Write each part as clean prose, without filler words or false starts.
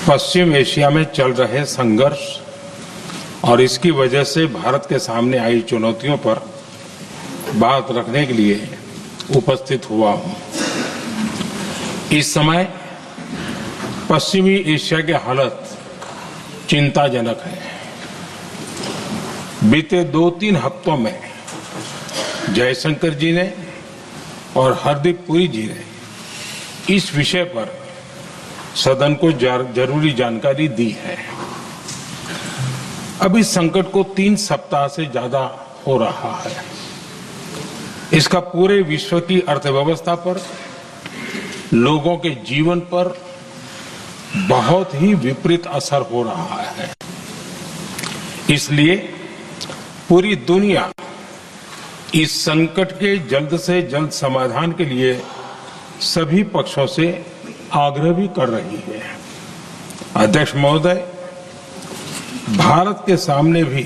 पश्चिम Asia में चल रहे संघर्ष और इसकी वजह से भारत के सामने आई चुनौतियों पर बात रखने के लिए उपस्थित हुआ हूं। इस समय पश्चिमी एशिया की हालत चिंताजनक है। बीते 2-3 हफ्तों में जयशंकर जी ने और हरदीप पुरी जी ने इस विषय पर सदन को जरूरी जानकारी दी है। अब इस संकट को 3 सप्ताह से ज्यादा हो रहा है। इसका पूरे विश्व की अर्थव्यवस्था पर, लोगों के जीवन पर बहुत ही विपरीत असर हो रहा है। इसलिए पूरी दुनिया इस संकट के जल्द से जल्द समाधान के लिए सभी पक्षों से आग्रह भी कर रही है। अध्यक्ष महोदय, भारत के सामने भी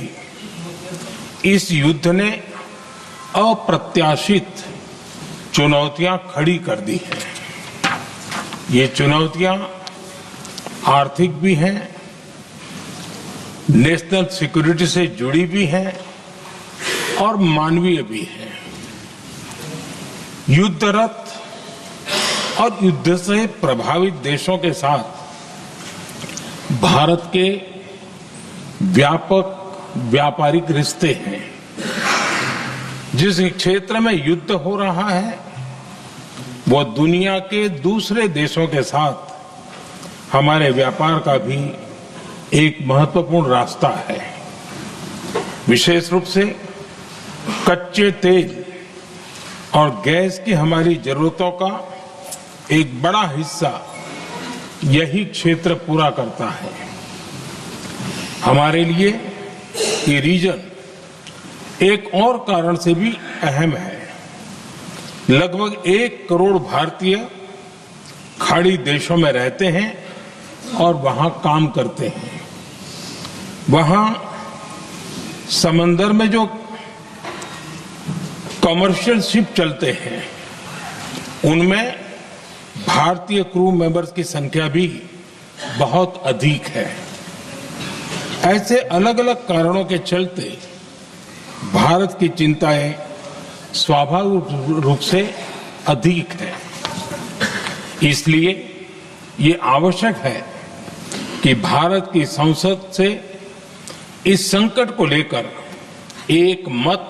इस युद्ध ने अप्रत्याशित चुनौतियां खड़ी कर दी हैं। ये चुनौतियां आर्थिक भी हैं, नेशनल सिक्योरिटी से जुड़ी भी हैं और मानवीय भी हैं। युद्धरत और युद्ध से प्रभावित देशों के साथ भारत के व्यापक व्यापारिक रिश्ते हैं। जिस क्षेत्र में युद्ध हो रहा है वो दुनिया के दूसरे देशों के साथ हमारे व्यापार का भी एक महत्वपूर्ण रास्ता है। विशेष रूप से कच्चे तेल और गैस की हमारी जरूरतों का एक बड़ा हिस्सा यही क्षेत्र पूरा करता है। हमारे लिए ये रीजन एक और कारण से भी अहम है। लगभग 1 करोड़ भारतीय खाड़ी देशों में रहते हैं और वहां काम करते हैं। वहां समंदर में जो कमर्शियल शिप चलते हैं उनमें भारतीय क्रू मेंबर्स की संख्या भी बहुत अधिक है। ऐसे अलग अलग कारणों के चलते भारत की चिंताएं स्वाभाविक रूप से अधिक है। इसलिए ये आवश्यक है कि भारत की संसद से इस संकट को लेकर एक मत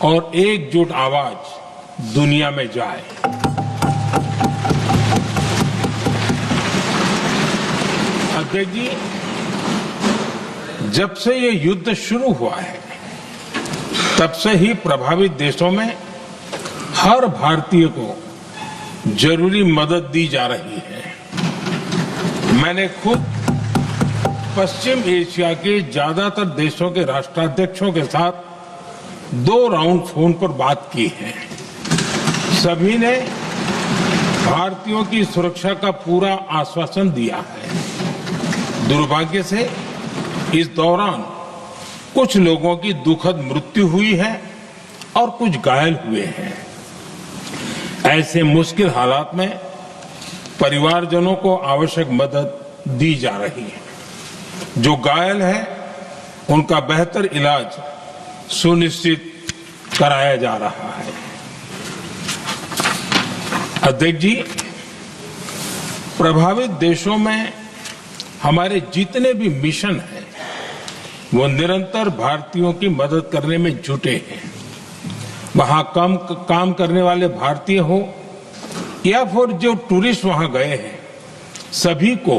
और एकजुट आवाज दुनिया में जाए। अध्यक्ष जी, जब से ये युद्ध शुरू हुआ है तब से ही प्रभावित देशों में हर भारतीय को जरूरी मदद दी जा रही है। मैंने खुद पश्चिम एशिया के ज्यादातर देशों के राष्ट्राध्यक्षों के साथ 2 राउंड फोन पर बात की है। सभी ने भारतीयों की सुरक्षा का पूरा आश्वासन दिया है। दुर्भाग्य से इस दौरान कुछ लोगों की दुखद मृत्यु हुई है और कुछ घायल हुए हैं। ऐसे मुश्किल हालात में परिवारजनों को आवश्यक मदद दी जा रही है। जो घायल है उनका बेहतर इलाज सुनिश्चित कराया जा रहा है। अध्यक्ष जी, प्रभावित देशों में हमारे जितने भी मिशन हैं वो निरंतर भारतीयों की मदद करने में जुटे हैं। वहां काम करने वाले भारतीय हो या फिर जो टूरिस्ट वहां गए हैं, सभी को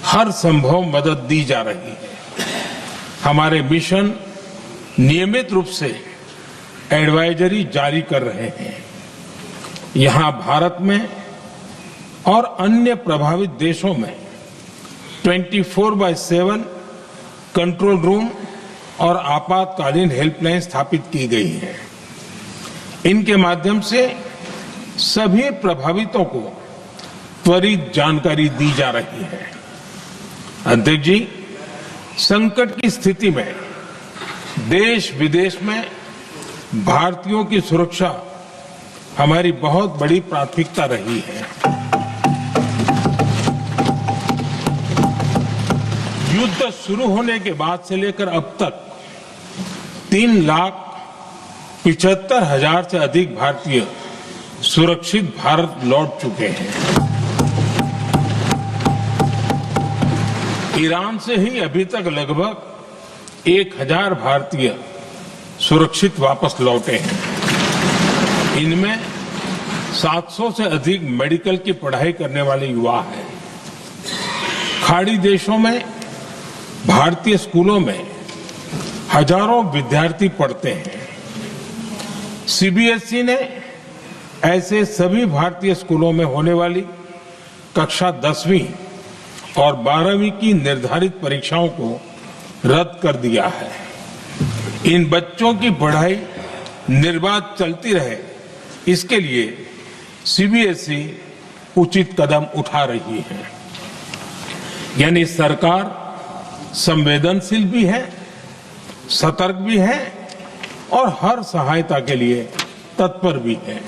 हर संभव मदद दी जा रही है। हमारे मिशन नियमित रूप से एडवाइजरी जारी कर रहे हैं। यहां भारत में और अन्य प्रभावित देशों में 24/7 कंट्रोल रूम और आपातकालीन हेल्पलाइन स्थापित की गई है। इनके माध्यम से सभी प्रभावितों को त्वरित जानकारी दी जा रही है। अध्यक्ष जी, संकट की स्थिति में देश विदेश में भारतीयों की सुरक्षा हमारी बहुत बड़ी प्राथमिकता रही है। युद्ध शुरू होने के बाद से लेकर अब तक 3,75,000 से अधिक भारतीय सुरक्षित भारत लौट चुके हैं। ईरान से ही अभी तक लगभग 1,000 भारतीय सुरक्षित वापस लौटे हैं। इनमें 700 से अधिक मेडिकल की पढ़ाई करने वाले युवा हैं। खाड़ी देशों में भारतीय स्कूलों में हजारों विद्यार्थी पढ़ते हैं। सीबीएसई ने ऐसे सभी भारतीय स्कूलों में होने वाली कक्षा 10वीं और 12वीं की निर्धारित परीक्षाओं को रद्द कर दिया है। इन बच्चों की पढ़ाई निर्बाध चलती रहे, इसके लिए सीबीएसई उचित कदम उठा रही है। यानी सरकार संवेदनशील भी है, सतर्क भी है और हर सहायता के लिए तत्पर भी है।